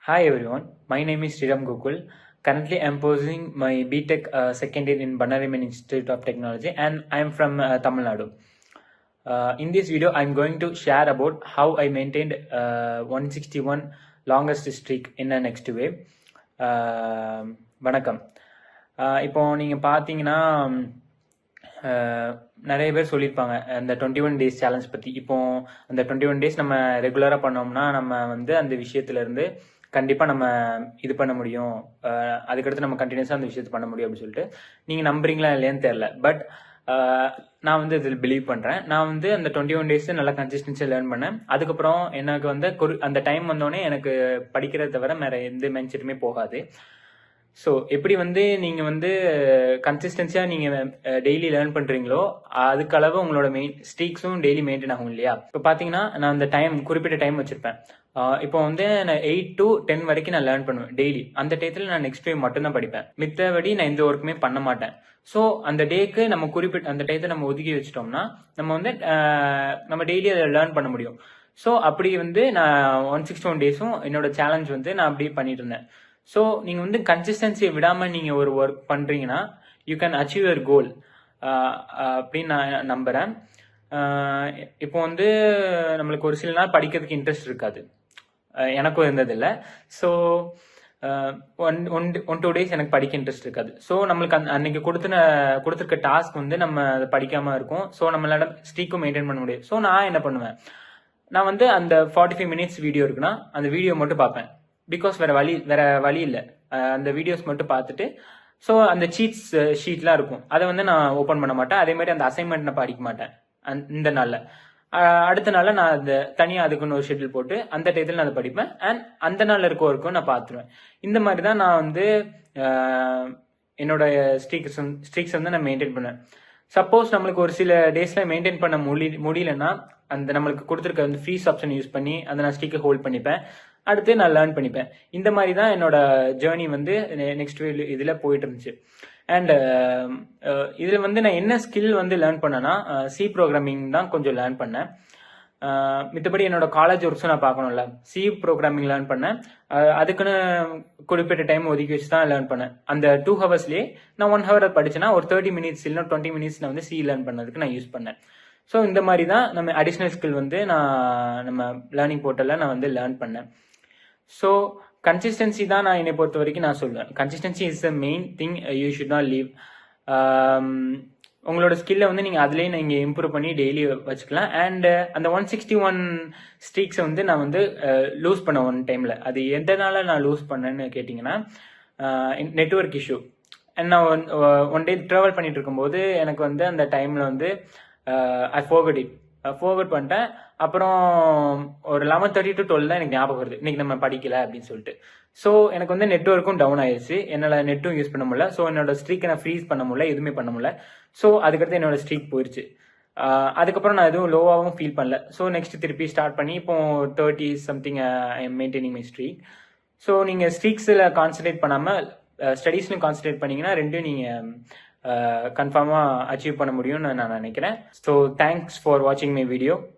Hi everyone, my name is Sriram Gokul. Currently, I am pursuing my BTech second year in Banariman Institute of Technology, and I am from Tamil Nadu. In this video, I am going to share about how I maintained 161 longest streak in the next wave. வணக்கம். இப்போ நீங்கள் பார்த்தீங்கன்னா நிறைய பேர் சொல்லியிருப்பாங்க அந்த 21 days challenge பற்றி. இப்போ அந்த 21 days நம்ம ரெகுலராக பண்ணோம்னா நம்ம வந்து அந்த விஷயத்துலேருந்து கண்டிப்பாக நம்ம இது பண்ண முடியும், அதுக்கடுத்து நம்ம கண்டினியூஸாக அந்த விஷயத்தை பண்ண முடியும் அப்படின்னு சொல்லிட்டு நீங்கள் நம்புறீங்களா இல்லையான்னு தெரில. பட் நான் வந்து இதில் பிலீவ் பண்ணுறேன். நான் வந்து அந்த 21 days நல்லா கன்சிஸ்டன்சியாக லேர்ன் பண்ணேன். அதுக்கப்புறம் எனக்கு வந்து அந்த டைம் வந்தோடனே எனக்கு படிக்கிறத தவிர வேறு எந்த மைண்ட் செட்டுமே போகாது. ஸோ எப்படி வந்து நீங்கள் வந்து கன்சிஸ்டன்சியாக நீங்கள் டெய்லி லேர்ன் பண்ணுறீங்களோ அதுக்கு அளவு உங்களோட ஸ்ட்ரீக்ஸும் டெய்லி மெயின்டைன் ஆகும் இல்லையா? இப்போ பார்த்தீங்கன்னா நான் அந்த குறிப்பிட்ட டைம் வச்சுருப்பேன். இப்போ வந்து நான் 8 to 10 வரைக்கும் நான் லேர்ன் பண்ணுவேன் டெய்லி. அந்த டயத்தில் நான் நெக்ஸ்ட் வேவ் மட்டும்தான் படிப்பேன், மித்தபடி நான் எந்த ஒர்க்குமே பண்ண மாட்டேன். ஸோ அந்த டேக்கு நம்ம குறிப்பிட்ட அந்த டயத்தை நம்ம ஒதுக்கி வச்சிட்டோம்னா நம்ம வந்து நம்ம டெய்லி அதை லேர்ன் பண்ண முடியும். ஸோ அப்படி வந்து நான் 161 days என்னோட சேலஞ்ச் வந்து நான் அப்படி பண்ணிட்டு இருந்தேன். ஸோ நீங்கள் வந்து கன்சிஸ்டன்சியை விடாமல் நீங்கள் ஒரு ஒர்க் பண்ணுறீங்கன்னா you can achieve your goal அப்படின்னு நான் நம்புகிறேன். இப்போ வந்து நம்மளுக்கு ஒரு சில நாள் படிக்கிறதுக்கு இன்ட்ரெஸ்ட் இருக்காது, எனக்கும் இருந்ததில்லை. ஸோ 1-2 days எனக்கு படிக்க இன்ட்ரெஸ்ட் இருக்காது. ஸோ நம்மளுக்கு அன்னைக்கு கொடுத்துருக்க டாஸ்க் வந்து நம்ம அதை படிக்காமல் இருக்கும். ஸோ நம்மளால ஸ்ட்ரீக்கும் மெயின்டைன் பண்ண முடியாது. ஸோ நான் என்ன பண்ணுவேன், நான் வந்து அந்த 45 minutes வீடியோ இருக்குன்னா அந்த வீடியோ மட்டும் பார்ப்பேன். பிகாஸ் வேற வழி இல்லை. அந்த வீடியோஸ் மட்டும் பார்த்துட்டு ஸோ அந்த ஷீட்லாம் இருக்கும், அதை வந்து நான் ஓப்பன் பண்ண மாட்டேன். அதே மாதிரி அந்த அசைன்மெண்ட் நான் படிக்க மாட்டேன் இந்த நாளில். அடுத்த நாளில் நான் அந்த தனியாக அதுக்குன்னு ஒரு ஷெட்யூல் போட்டு அந்த டயத்தில் நான் அதை படிப்பேன். அண்ட் அந்த நாளில் இருக்க ஒர்க்கும் நான் பார்த்துருவேன். இந்த மாதிரி தான் நான் வந்து என்னோட ஸ்ட்ரீக்ஸ் வந்து நான் மெயின்டைன் பண்ணேன். சப்போஸ் நம்மளுக்கு ஒரு சில டேஸில் மெயின்டைன் பண்ண முடியலன்னா அந்த நம்மளுக்கு கொடுத்துருக்க வந்து ஃப்ரீஸ் ஆப்ஷன் யூஸ் பண்ணி அந்த நான் ஸ்ட்ரீக்கை ஹோல்ட் பண்ணிப்பேன். அடுத்து நான் லேர்ன் பண்ணிப்பேன். இந்த மாதிரி தான் என்னோட ஜேர்னி வந்து நெக்ஸ்ட் இதில் போயிட்டு இருந்துச்சு. அண்ட் இதில் வந்து நான் என்ன ஸ்கில் வந்து லேர்ன் பண்ணேன்னா சி ப்ரோக்ராமிங் தான் கொஞ்சம் லேர்ன் பண்ணேன். மித்தபடி என்னோட காலேஜ் ஒர்க்ஸும் நான் பார்க்கணும்ல, சி ப்ரோக்ராமிங் லேர்ன் பண்ணேன். அதுக்குன்னு குறிப்பிட்ட டைம் ஒதுக்கி வச்சு தான் லேர்ன் பண்ணேன். அந்த 2 hours நான் 1 hour படிச்சேன்னா ஒரு 30 minutes இல்லைன்னா 20 minutes நான் வந்து சி லேர்ன் பண்ணதுக்கு நான் யூஸ் பண்ணேன். ஸோ இந்த மாதிரி தான் நம்ம அடிஷ்னல் ஸ்கில் வந்து நம்ம லேர்னிங் போர்ட்டலில் நான் வந்து லேர்ன் பண்ணேன். ஸோ கன்சிஸ்டன்சி தான் நான் என்னை பொறுத்த வரைக்கும் நான் சொல்லுவேன். Consistency is the main thing, you should not leave. உங்களோட ஸ்கில்லை வந்து நீங்கள் அதுலேயே நீங்கள் இம்ப்ரூவ் பண்ணி டெய்லி வச்சுக்கலாம். அண்ட் அந்த 161 ஸ்ட்ரீக்ஸை வந்து நான் வந்து லூஸ் பண்ணேன் ஒன் டைமில். அது எதனால நான் லூஸ் பண்ணேன்னு கேட்டிங்கன்னா நெட்வொர்க் இஷ்யூ. அண்ட் நான் ஒன் டே ட்ராவல் பண்ணிட்டு இருக்கும்போது எனக்கு வந்து அந்த டைமில் வந்து ஐ ஃபோர்கட் பண்ணிட்டேன். அப்புறம் ஒரு 11:30 to 12 தான் எனக்கு ஞாபகம் வருது, இன்னைக்கு நம்ம படிக்கல அப்படின்னு சொல்லிட்டு. ஸோ எனக்கு வந்து நெட்வொர்க்கும் டவுன் ஆயிடுச்சு, என்னால் நெட்டும் யூஸ் பண்ண முடியல. ஸோ என்னோட ஸ்ட்ரீக்கை நான் ஃப்ரீஸ் பண்ண முடியல, எதுவுமே பண்ண முடியல. ஸோ அதுக்கடுத்து என்னோட ஸ்ட்ரீக் போயிடுச்சு. அதுக்கப்புறம் நான் எதுவும் லோவாகவும் ஃபீல் பண்ணல. ஸோ நெக்ஸ்ட் திருப்பி ஸ்டார்ட் பண்ணி இப்போ 30 something I am maintaining my streak. So நீங்கள் ஸ்ட்ரீக்ஸில் கான்சன்ட்ரேட் பண்ணாமல் ஸ்டடீஸ்லையும் கான்சன்ட்ரேட் பண்ணீங்கன்னா ரெண்டும் நீங்கள் கன்ஃபார்மாக அச்சீவ் பண்ண முடியும்னு நான் நினைக்கிறேன். ஸோ தேங்க்ஸ் ஃபார் வாட்சிங் மை வீடியோ.